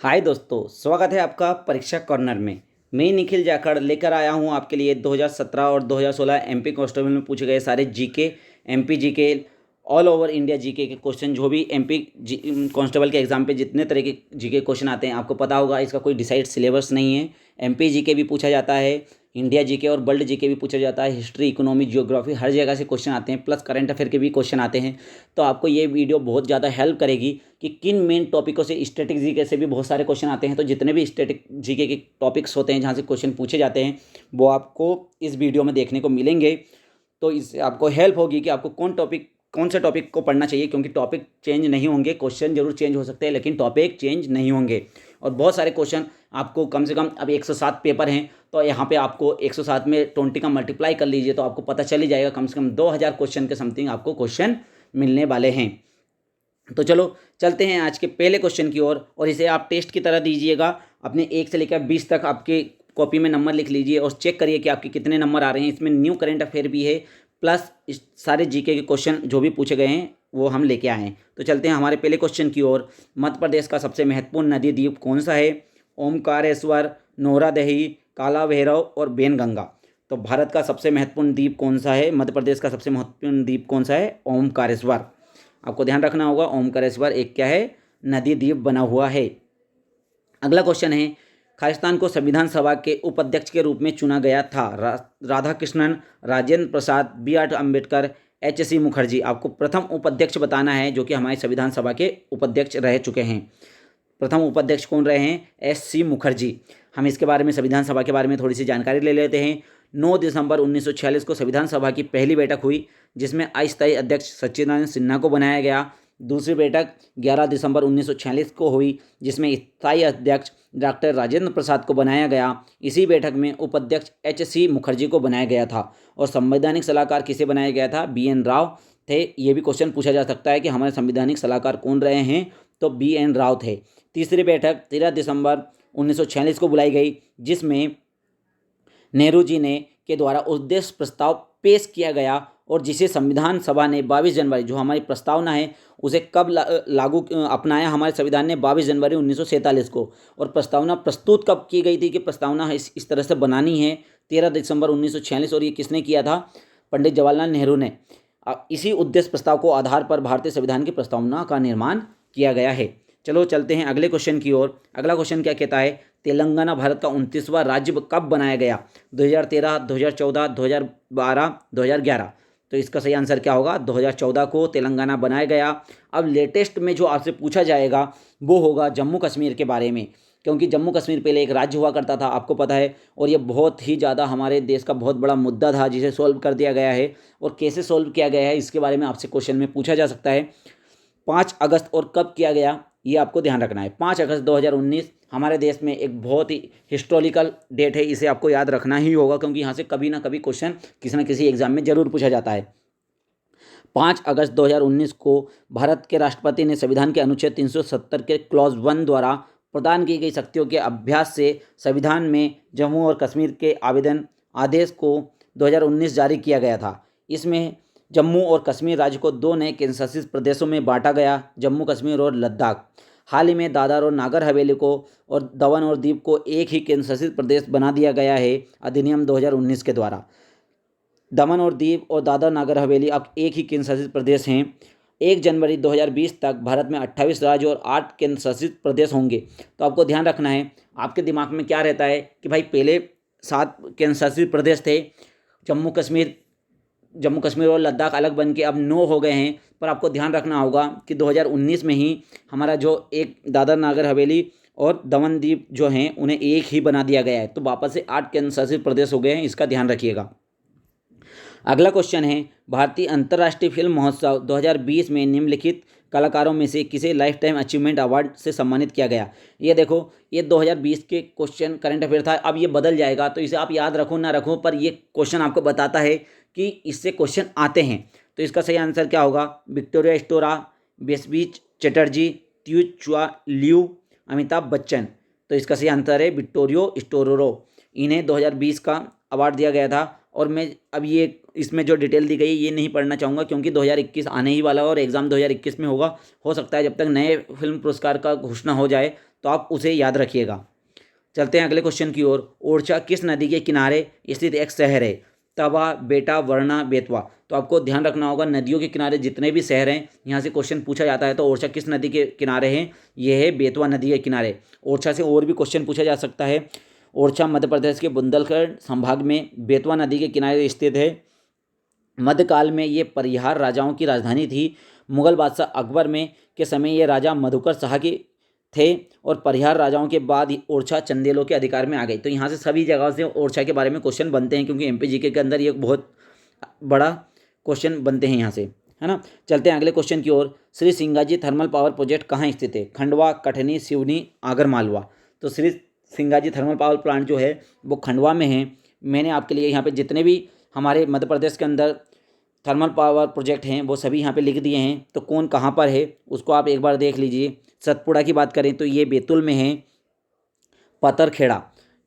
हाय दोस्तों, स्वागत है आपका परीक्षा कॉर्नर में। मैं निखिल जाखड़ लेकर आया हूं आपके लिए 2017 और 2016 एमपी कांस्टेबल में पूछे गए सारे GK, MP GK, all over India GK के क्वेश्चन। जो भी एमपी कांस्टेबल के एग्जाम पे जितने तरह के जीके क्वेश्चन आते हैं आपको पता होगा, इसका कोई डिसाइड सिलेबस नहीं है। एमपी जीके भी पूछा जाता है, इंडिया जीके और वर्ल्ड जीके भी पूछा जाता है, हिस्ट्री, इकोनॉमी, जियोग्राफी, हर जगह से क्वेश्चन आते हैं, प्लस करंट अफेयर के भी क्वेश्चन आते हैं। तो आपको ये वीडियो बहुत ज़्यादा हेल्प करेगी कि किन मेन टॉपिकों से, स्टैटिक जीके से भी बहुत सारे क्वेश्चन आते हैं। तो जितने भी स्टैटिक जीके के टॉपिक्स होते हैं जहाँ से क्वेश्चन पूछे जाते हैं वो आपको इस वीडियो में देखने को मिलेंगे। तो इससे आपको हेल्प होगी कि आपको कौन से टॉपिक को पढ़ना चाहिए, क्योंकि टॉपिक चेंज नहीं होंगे, क्वेश्चन जरूर चेंज हो सकते हैं लेकिन टॉपिक चेंज नहीं होंगे। और बहुत सारे क्वेश्चन आपको कम से कम, अब 107 पेपर हैं तो यहाँ पे आपको 107 में 20 का मल्टीप्लाई कर लीजिए तो आपको पता चल ही जाएगा, कम से कम 2000 क्वेश्चन के समथिंग आपको क्वेश्चन मिलने वाले हैं। तो चलो चलते हैं आज के पहले क्वेश्चन की ओर, और इसे आप टेस्ट की तरह दीजिएगा। अपने 1 से लेकर 20 तक आपके कॉपी में नंबर लिख लीजिए और चेक करिए कि आपके कितने नंबर आ रहे हैं। इसमें न्यू करंट अफेयर भी है, प्लस इस सारे जीके के क्वेश्चन जो भी पूछे गए हैं वो हम लेके आए हैं। तो चलते हैं हमारे पहले क्वेश्चन की ओर। मध्य प्रदेश का सबसे महत्वपूर्ण नदी द्वीप कौन सा है? ओमकारेश्वर, नोरादही, काला भैरव और बेनगंगा। तो भारत का सबसे महत्वपूर्ण द्वीप कौन सा है? मध्य प्रदेश का सबसे महत्वपूर्ण द्वीप कौन सा है? ओमकारेश्वर। आपको ध्यान रखना होगा, ओमकारेश्वर एक क्या है? नदी द्वीप बना हुआ है। अगला क्वेश्चन है, खालिस्तान को संविधान सभा के उपाध्यक्ष के रूप में चुना गया था? राधाकृष्णन, राजेंद्र प्रसाद, B.R. अम्बेडकर, H.C. मुखर्जी। आपको प्रथम उपाध्यक्ष बताना है जो कि हमारे संविधान सभा के उपाध्यक्ष रह चुके हैं। प्रथम उपाध्यक्ष कौन रहे हैं? S.C. मुखर्जी। हम इसके बारे में, संविधान सभा के बारे में थोड़ी सी जानकारी ले लेते हैं। 9 दिसंबर 1946 को संविधान सभा की पहली बैठक हुई जिसमें अस्थायी अध्यक्ष सच्चिदानंद सिन्हा को बनाया गया। दूसरी बैठक 11 दिसंबर 1946 को हुई जिसमें स्थायी अध्यक्ष डॉक्टर राजेंद्र प्रसाद को बनाया गया। इसी बैठक में उपाध्यक्ष H.C. मुखर्जी को बनाया गया था। और संवैधानिक सलाहकार किसे बनाया गया था? B.N. राव थे। ये भी क्वेश्चन पूछा जा सकता है कि हमारे संवैधानिक सलाहकार कौन रहे हैं, तो B.N. राव थे। तीसरी बैठक 13 दिसंबर 1946 को बुलाई गई जिसमें नेहरू जी ने के द्वारा उद्देश्य प्रस्ताव पेश किया गया और जिसे संविधान सभा ने 22 जनवरी, जो हमारी प्रस्तावना है उसे कब लागू अपनाया हमारे संविधान ने? 22 जनवरी 1947 को। और प्रस्तावना प्रस्तुत कब की गई थी कि प्रस्तावना इस तरह से बनानी है? 13 दिसंबर 1946। और ये किसने किया था? पंडित जवाहरलाल नेहरू ने। इसी उद्देश्य प्रस्ताव को आधार पर भारतीय संविधान की प्रस्तावना का निर्माण किया गया है। चलो चलते हैं अगले क्वेश्चन की ओर। अगला क्वेश्चन क्या कहता है? तेलंगाना भारत का 29वां राज्य कब बनाया गया? 2013, 2014, 2012, 2011। तो इसका सही आंसर क्या होगा? 2014 को तेलंगाना बनाया गया। अब लेटेस्ट में जो आपसे पूछा जाएगा वो होगा जम्मू कश्मीर के बारे में, क्योंकि जम्मू कश्मीर पहले एक राज्य हुआ करता था, आपको पता है। और ये बहुत ही ज़्यादा हमारे देश का बहुत बड़ा मुद्दा था जिसे सॉल्व कर दिया गया है। और कैसे सॉल्व किया गया है इसके बारे में आपसे क्वेश्चन में पूछा जा सकता है। 5 अगस्त और कब किया गया ये आपको ध्यान रखना है। 5 अगस्त 2019 हमारे देश में एक बहुत ही हिस्टोरिकल डेट है, इसे आपको याद रखना ही होगा क्योंकि यहाँ से कभी ना कभी क्वेश्चन किसी न किसी एग्जाम में जरूर पूछा जाता है। 5 अगस्त 2019 को भारत के राष्ट्रपति ने संविधान के अनुच्छेद 370 के क्लॉज 1 द्वारा प्रदान की गई शक्तियों के अभ्यास से संविधान में जम्मू और कश्मीर के आवेदन आदेश को 2019 जारी किया गया था। इसमें जम्मू और कश्मीर राज्य को 2 नए केंद्र शासित प्रदेशों में बांटा गया, जम्मू कश्मीर और लद्दाख। हाल ही में दादर और नागर हवेली को और दमन और दीव को एक ही केंद्र शासित प्रदेश बना दिया गया है अधिनियम 2019 के द्वारा। दमन और दीव और दादर नागर हवेली अब एक ही केंद्र शासित प्रदेश हैं। 1 जनवरी 2020 तक भारत में 28 राज्य और 8 केंद्र शासित प्रदेश होंगे। तो आपको ध्यान रखना है, आपके दिमाग में क्या रहता है कि भाई पहले 7 केंद्र शासित प्रदेश थे, जम्मू कश्मीर और लद्दाख अलग बन के अब 9 हो गए हैं। पर आपको ध्यान रखना होगा कि 2019 में ही हमारा जो एक दादर नागर हवेली और दमन दीव जो हैं उन्हें एक ही बना दिया गया है, तो वापस से 8 केंद्र शासित प्रदेश हो गए हैं, इसका ध्यान रखिएगा। अगला क्वेश्चन है, भारतीय अंतर्राष्ट्रीय फिल्म महोत्सव 2020 में निम्नलिखित कलाकारों में से किसे लाइफ टाइम अचीवमेंट अवार्ड से सम्मानित किया गया? ये देखो, ये 2020 के क्वेश्चन करंट अफेयर था, अब ये बदल जाएगा तो इसे आप याद रखो ना रखो, पर ये क्वेश्चन आपको बताता है कि इससे क्वेश्चन आते हैं। तो इसका सही आंसर क्या होगा? विक्टोरिया स्टोरा, बेस्बीच चटर्जी, त्यू चुआ लियू, अमिताभ बच्चन। तो इसका सही आंसर है विक्टोरियो स्टोरोरो। इन्हें 2020 का अवार्ड दिया गया था और मैं अब ये इसमें जो डिटेल दी गई ये नहीं पढ़ना चाहूँगा, क्योंकि 2021 आने ही वाला है और एग्ज़ाम 2021 में होगा। हो सकता है जब तक नए फिल्म पुरस्कार का घोषणा हो जाए तो आप उसे याद रखिएगा। चलते हैं अगले क्वेश्चन की ओर। ओरछा किस नदी के किनारे स्थित एक शहर है? तवा, बेटा, वरना, बेतवा। तो आपको ध्यान रखना होगा, नदियों के किनारे जितने भी शहर हैं यहाँ से क्वेश्चन पूछा जाता है। तो ओरछा किस नदी के किनारे है? ये है बेतवा नदी के किनारे। ओरछा से और भी क्वेश्चन पूछा जा सकता है। ओरछा मध्य प्रदेश के बुंदेलखंड संभाग में बेतवा नदी के किनारे स्थित है। मध्यकाल में ये परिहार राजाओं की राजधानी थी। मुगल बादशाह अकबर में के समय ये राजा मधुकर शाह की थे और परिहार राजाओं के बाद ही ओरछा चंदेलों के अधिकार में आ गई। तो यहाँ से सभी जगह से ओरछा के बारे में क्वेश्चन बनते हैं, क्योंकि एमपी जीके के अंदर ये बहुत बड़ा क्वेश्चन बनते हैं यहाँ से, है ना। चलते हैं अगले क्वेश्चन की ओर। Shri Singaji thermal power project कहाँ स्थित है? खंडवा, कटनी, सिवनी, आगर मालवा। तो Shri Singaji thermal power plant जो है वो खंडवा में है। मैंने आपके लिए यहाँ पे जितने भी हमारे मध्य प्रदेश के अंदर थर्मल पावर प्रोजेक्ट हैं वो सभी यहाँ पे लिख दिए हैं। तो कौन कहाँ पर है उसको आप एक बार देख लीजिए। सतपुड़ा की बात करें तो ये बैतूल में है, पतरखेड़ा,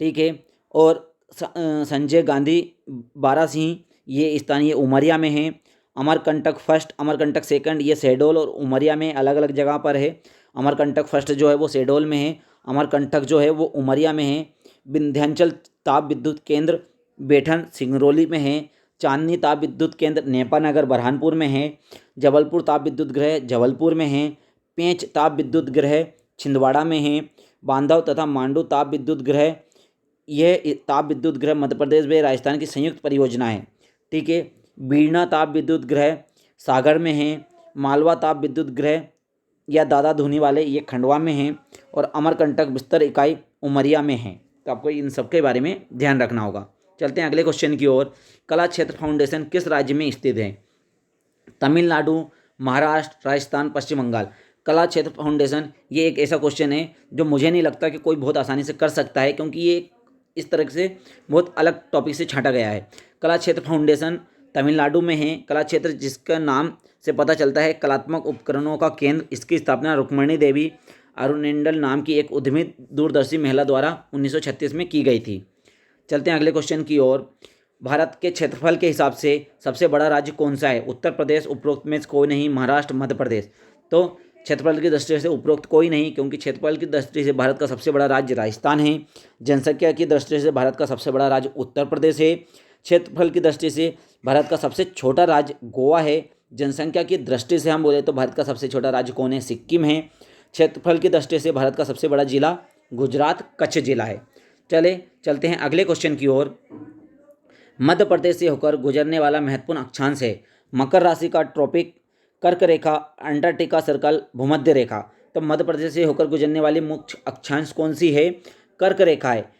ठीक है। और संजय गांधी बारासिंह ये स्थानीय उमरिया में है। अमरकंटक फर्स्ट, अमरकंटक सेकंड ये शहडोल और उमरिया में अलग अलग जगह पर है। अमरकंटक फर्स्ट जो है वो शहडोल में है, अमरकंटक जो है वो उमरिया में है। विंध्याचल ताप विद्युत केंद्र बेठन सिंगरौली में है। चांदनी ताप विद्युत केंद्र नेपानगर बरहानपुर में है। जबलपुर ताप विद्युत गृह जबलपुर में है। पेंच ताप विद्युत गृह छिंदवाड़ा में है। बांधव तथा मांडू ताप विद्युत गृह, यह ताप विद्युत गृह मध्य प्रदेश व राजस्थान की संयुक्त परियोजना है, ठीक है। बीड़ना ताप विद्युत गृह सागर में है। मालवा ताप विद्युत गृह या दादा धूनी वाले ये खंडवा में हैं। और अमरकंटक बिस्तर इकाई उमरिया में है। तो आपको इन सब के बारे में ध्यान रखना होगा। चलते हैं अगले क्वेश्चन की ओर। कला क्षेत्र फाउंडेशन किस राज्य में स्थित है? तमिलनाडु, महाराष्ट्र, राजस्थान, पश्चिम बंगाल। कला क्षेत्र फाउंडेशन ये एक ऐसा क्वेश्चन है जो मुझे नहीं लगता कि कोई बहुत आसानी से कर सकता है, क्योंकि ये इस तरह से बहुत अलग टॉपिक से छांटा गया है। कला क्षेत्र फाउंडेशन तमिलनाडु में है। कला क्षेत्र जिसका नाम से पता चलता है कलात्मक उपकरणों का केंद्र, इसकी स्थापना रुक्मणी देवी अरुणेंडल नाम की एक उद्यमी दूरदर्शी महिला द्वारा 1936 में की गई थी। चलते हैं अगले क्वेश्चन की ओर। भारत के क्षेत्रफल के हिसाब से सबसे बड़ा राज्य कौन सा है? उत्तर प्रदेश, उपरोक्त में कोई नहीं, महाराष्ट्र, मध्य प्रदेश। तो क्षेत्रफल की दृष्टि से उपरोक्त कोई नहीं, क्योंकि क्षेत्रफल की दृष्टि से भारत का सबसे बड़ा राज्य राजस्थान है। जनसंख्या की दृष्टि से भारत का सबसे बड़ा राज्य उत्तर प्रदेश है। क्षेत्रफल की दृष्टि से भारत का सबसे छोटा राज्य गोवा है। जनसंख्या की दृष्टि से हम बोले तो भारत का सबसे छोटा राज्य कौन है? सिक्किम है। क्षेत्रफल की दृष्टि से भारत का सबसे बड़ा जिला गुजरात कच्छ जिला है। चलते हैं अगले क्वेश्चन की ओर। मध्य प्रदेश से होकर गुजरने वाला महत्वपूर्ण अक्षांश है। मकर राशि का ट्रॉपिक, कर्क रेखा, अंटार्कटिका सर्कल, भूमध्य रेखा। तो मध्य प्रदेश से होकर गुजरने वाली मुख्य अक्षांश कौन सी है? कर्क रेखा है।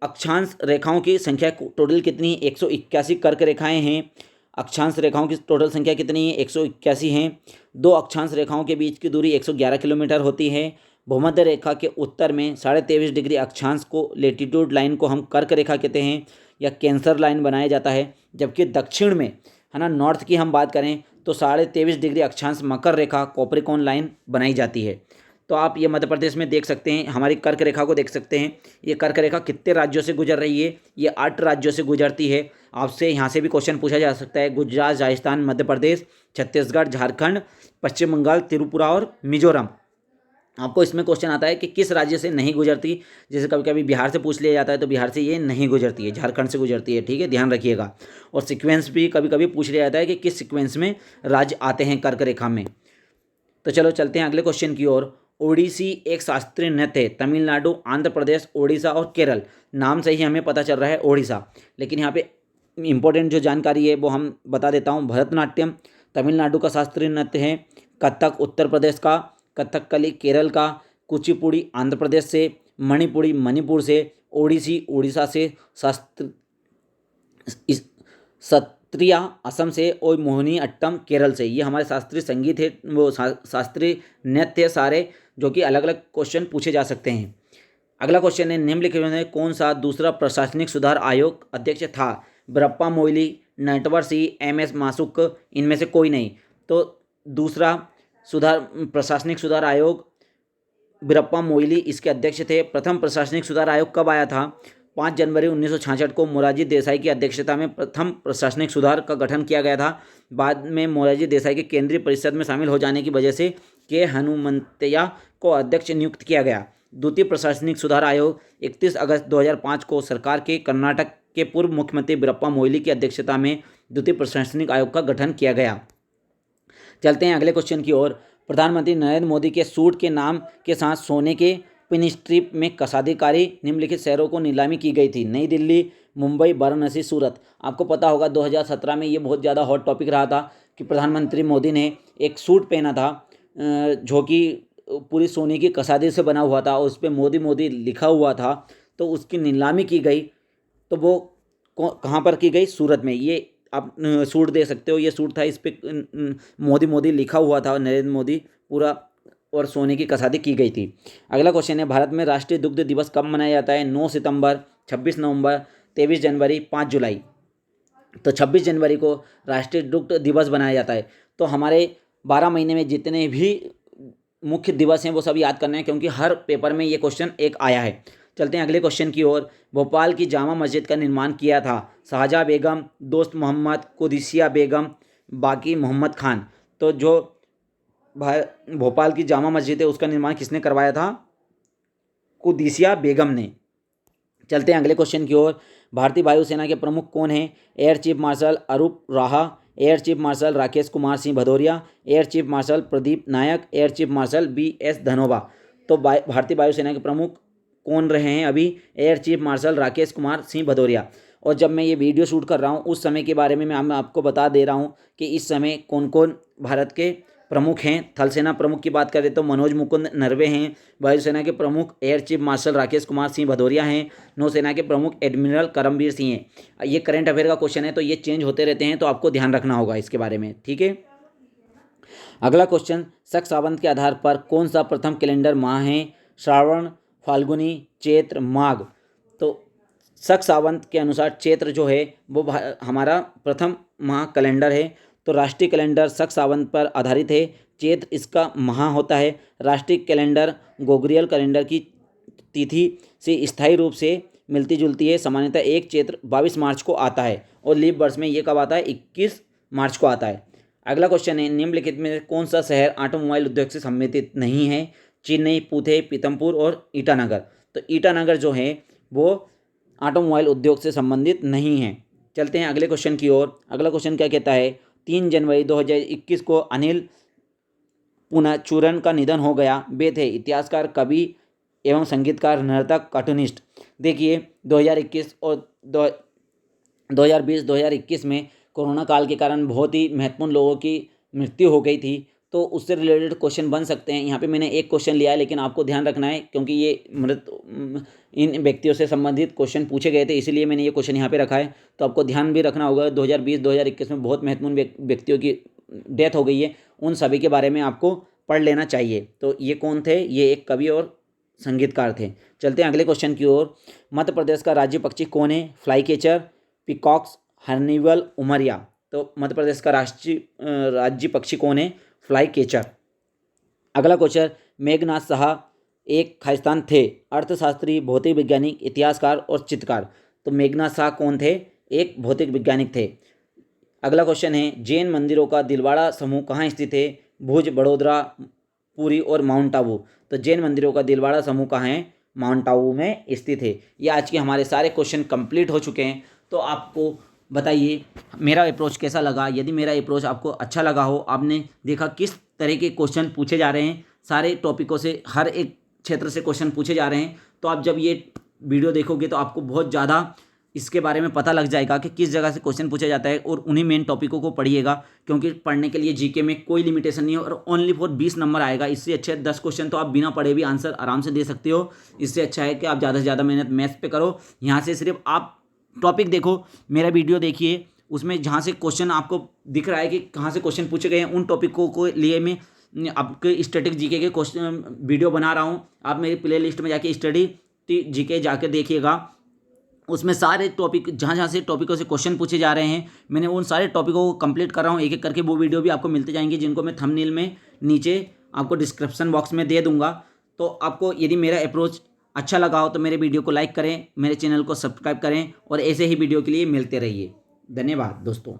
अक्षांश रेखाओं की संख्या टोटल कितनी है? 181 कर्क रेखाएं हैं। अक्षांश रेखाओं की टोटल संख्या कितनी है? 181 हैं। दो अक्षांश रेखाओं के बीच की दूरी 111 किलोमीटर होती है। भूमध्य रेखा के उत्तर में 23.5 डिग्री अक्षांश को लेटीट्यूड लाइन को हम कर्क रेखा कहते हैं या कैंसर लाइन बनाया जाता है, जबकि दक्षिण में, है ना, नॉर्थ की हम बात करें तो 23.5 डिग्री अक्षांश मकर रेखा कॉपरिकॉन लाइन बनाई जाती है। तो आप ये मध्य प्रदेश में देख सकते हैं, हमारी कर्क रेखा को देख सकते हैं। ये कर्क रेखा कितने राज्यों से गुजर रही है? ये 8 राज्यों से गुजरती है। आपसे यहाँ से भी क्वेश्चन पूछा जा सकता है। गुजरात, राजस्थान, मध्य प्रदेश, छत्तीसगढ़, झारखंड, पश्चिम बंगाल, त्रिपुरा और मिजोरम। आपको इसमें क्वेश्चन आता है कि किस राज्य से नहीं गुजरती। जैसे कभी कभी बिहार से पूछ लिया जाता है तो बिहार से ये नहीं गुजरती है, झारखंड से गुजरती है, ठीक है, ध्यान रखिएगा। और सीक्वेंस भी कभी कभी पूछ लिया जाता है कि किस सीक्वेंस में राज्य आते हैं कर्क रेखा में। तो चलो चलते हैं अगले क्वेश्चन की ओर। ओडिसी एक शास्त्रीय नृत्य है। तमिलनाडु, आंध्र प्रदेश, ओडिशा और केरल। नाम से ही हमें पता चल रहा है ओडिशा, लेकिन यहाँ पे इंपॉर्टेंट जो जानकारी है वो हम बता देता हूँ। भरतनाट्यम तमिलनाडु का शास्त्रीय नृत्य है। कथक उत्तर प्रदेश का, कथकली केरल का, कुचिपुड़ी आंध्र प्रदेश से, मणिपुरी मणिपुर से, ओडिसी उड़ीसा से, सत्रिया असम से और मोहिनी अट्टम केरल से। ये हमारे शास्त्रीय संगीत है, वो शास्त्रीय नृत्य सारे, जो कि अलग अलग क्वेश्चन पूछे जा सकते हैं। अगला क्वेश्चन है, निम्नलिखित में कौन सा दूसरा प्रशासनिक सुधार आयोग अध्यक्ष था? बिरप्पा मोइली, नटवर सिंह, एम.एस. माशुक, इनमें से कोई नहीं। तो दूसरा प्रशासनिक सुधार आयोग बिरप्पा मोइली इसके अध्यक्ष थे। प्रथम प्रशासनिक सुधार आयोग कब आया था? 5 जनवरी 1966 को मोरारजी देसाई की अध्यक्षता में प्रथम प्रशासनिक सुधार का गठन किया गया था। बाद में मोरारजी देसाई के केंद्रीय परिषद में शामिल हो जाने की वजह से के हनुमंतैया को अध्यक्ष नियुक्त किया गया। द्वितीय प्रशासनिक सुधार आयोग 31 अगस्त 2005 को सरकार के कर्नाटक के पूर्व मुख्यमंत्री वीरप्पा मोइली की अध्यक्षता में द्वितीय प्रशासनिक आयोग का गठन किया गया। चलते हैं अगले क्वेश्चन की ओर। प्रधानमंत्री नरेंद्र मोदी के सूट के नाम के साथ सोने के पिन स्ट्रिप में कसादीकारी निम्नलिखित शहरों को नीलामी की गई थी। नई दिल्ली, मुंबई, वाराणसी, सूरत। आपको पता होगा 2017 में ये बहुत ज़्यादा हॉट टॉपिक रहा था कि प्रधानमंत्री मोदी ने एक सूट पहना था जो कि पूरी सोने की कसादी से बना हुआ था और उस पर मोदी मोदी लिखा हुआ था। तो उसकी नीलामी की गई। तो वो कहाँ पर की गई? सूरत में। ये आप सूट देख सकते हो, ये सूट था, इस पर मोदी मोदी लिखा हुआ था, नरेंद्र मोदी पूरा, और सोने की कसादी की गई थी। अगला क्वेश्चन है, भारत में राष्ट्रीय दुग्ध दिवस कब मनाया जाता है? 9 सितंबर, 26 नवंबर, 23 जनवरी, 5 जुलाई। तो 26 जनवरी को राष्ट्रीय दुग्ध दिवस बनाया जाता है। तो हमारे 12 महीने में जितने भी मुख्य दिवस हैं वो सब याद करने हैं, क्योंकि हर पेपर में ये क्वेश्चन एक आया है। चलते हैं अगले क्वेश्चन की ओर। भोपाल की जामा मस्जिद का निर्माण किया था शाहजहाँ बेगम, दोस्त मोहम्मद, कुदिसिया बेगम, बाकी मोहम्मद खान। तो जो भोपाल की जामा मस्जिद है उसका निर्माण किसने करवाया था? कुदिसिया बेगम ने। चलते हैं अगले क्वेश्चन की ओर। भारतीय वायुसेना के प्रमुख कौन हैं? Air chief marshal Arup Raha, air chief marshal Rakesh Kumar Singh Bhadauria, air chief marshal Pradeep Naik, air chief marshal BS Dhanoa. तो भारतीय वायुसेना के प्रमुख कौन रहे हैं अभी? Air chief marshal Rakesh Kumar Singh Bhadauria. और जब मैं ये वीडियो शूट कर रहा हूँ उस समय के बारे में मैं आपको बता दे रहा हूँ कि इस समय कौन कौन भारत के प्रमुख हैं। थल सेना प्रमुख की बात करें तो मनोज मुकुंद नरवे हैं। वायुसेना के प्रमुख air chief marshal Rakesh Kumar Singh Bhadauria हैं। नौसेना के प्रमुख एडमिरल करमबीर सिंह हैं। ये करंट अफेयर का क्वेश्चन है तो ये चेंज होते रहते हैं, तो आपको ध्यान रखना होगा इसके बारे में, ठीक है। अगला क्वेश्चन, शक सावंत के आधार पर कौन सा प्रथम कैलेंडर माह है? श्रावण, फाल्गुनी, चैत्र, माघ। तो शक सावंत के अनुसार चैत्र जो है वो हमारा प्रथम माह कैलेंडर है। तो राष्ट्रीय कैलेंडर शक सावंत पर आधारित है। चैत्र इसका माह होता है। राष्ट्रीय कैलेंडर गोग्रियल कैलेंडर की तिथि से स्थायी रूप से मिलती जुलती है। सामान्यतः एक चैत्र 22 मार्च को आता है और लीप वर्ष में ये कब आता है? 21 मार्च को आता है। अगला क्वेश्चन है, निम्नलिखित में कौन सा शहर ऑटोमोबाइल उद्योग से संबंधित नहीं है? चेन्नई, पुणे, पीतमपुर और ईटानगर। तो ईटानगर जो है वो ऑटोमोबाइल उद्योग से संबंधित नहीं है। चलते हैं अगले क्वेश्चन की ओर। अगला क्वेश्चन क्या कहता है? 3 जनवरी 2021 को अनिल पुनाचूरन का निधन हो गया। वे थे इतिहासकार, कवि एवं संगीतकार, नर्तक, कार्टूनिस्ट। देखिए 2021 और 2020-2021 में कोरोना काल के कारण बहुत ही महत्वपूर्ण लोगों की मृत्यु हो गई थी, तो उससे रिलेटेड क्वेश्चन बन सकते हैं। यहाँ पे मैंने एक क्वेश्चन लिया है, लेकिन आपको ध्यान रखना है क्योंकि ये इन व्यक्तियों से संबंधित क्वेश्चन पूछे गए थे, इसीलिए मैंने ये क्वेश्चन यहाँ पे रखा है। तो आपको ध्यान भी रखना होगा। 2020-2021 में बहुत महत्वपूर्ण व्यक्तियों की डेथ हो गई है, उन सभी के बारे में आपको पढ़ लेना चाहिए। तो ये कौन थे? ये एक कवि और संगीतकार थे। चलते हैं अगले क्वेश्चन की ओर। मध्य प्रदेश का राज्य पक्षी कौन है? Flycatcher, peacocks, hornbill, Umaria. तो मध्य प्रदेश का राज्य पक्षी कौन है? Flycatcher. अगला क्वेश्चन, मेघनाथ साह एक खालिस्तान थे? अर्थशास्त्री, भौतिक वैज्ञानिक, इतिहासकार और चित्रकार। तो मेघनाथ साह कौन थे? एक भौतिक वैज्ञानिक थे। अगला क्वेश्चन है, जैन मंदिरों का दिलवाड़ा समूह कहाँ स्थित है? भुज, बड़ोदरा, पुरी और माउंट आबू। तो जैन मंदिरों का दिलवाड़ा समूह कहाँ है? माउंट आबू में स्थित है। ये आज के हमारे सारे क्वेश्चन कंप्लीट हो चुके हैं। तो आपको बताइए मेरा अप्रोच कैसा लगा? यदि मेरा अप्रोच आपको अच्छा लगा हो, आपने देखा किस तरह के क्वेश्चन पूछे जा रहे हैं, सारे टॉपिकों से, हर एक क्षेत्र से क्वेश्चन पूछे जा रहे हैं, तो आप जब ये वीडियो देखोगे तो आपको बहुत ज़्यादा इसके बारे में पता लग जाएगा कि किस जगह से क्वेश्चन पूछा जाता है, और उन्हीं मेन टॉपिकों को पढ़िएगा, क्योंकि पढ़ने के लिए जीके में कोई लिमिटेशन नहीं है और ओनली फॉर 20 नंबर आएगा। इससे अच्छा है 10 क्वेश्चन तो आप बिना पढ़े भी आंसर आराम से दे सकते हो। इससे अच्छा है कि आप ज़्यादा से ज़्यादा मेहनत मैथ्स पे करो। यहाँ से सिर्फ आप टॉपिक देखो, मेरा वीडियो देखिए, उसमें जहाँ से क्वेश्चन आपको दिख रहा है कि कहाँ से क्वेश्चन पूछे गए हैं, उन टॉपिकों को लिए मैं आपके स्टैटिक जीके के क्वेश्चन वीडियो बना रहा हूँ। आप मेरी प्ले लिस्ट में जाके स्टडी जीके जाकर देखिएगा, उसमें सारे टॉपिक, जहाँ जहाँ से टॉपिकों से क्वेश्चन पूछे जा रहे हैं, मैंने उन सारे टॉपिकों को कंप्लीट कर रहा हूँ एक एक करके। वो वीडियो भी आपको मिलते जाएंगे, जिनको मैं थंबनेल में नीचे आपको डिस्क्रिप्शन बॉक्स में दे दूँगा। तो आपको यदि मेरा अप्रोच अच्छा लगा हो तो मेरे वीडियो को लाइक करें, मेरे चैनल को सब्सक्राइब करें और ऐसे ही वीडियो के लिए मिलते रहिए। धन्यवाद दोस्तों।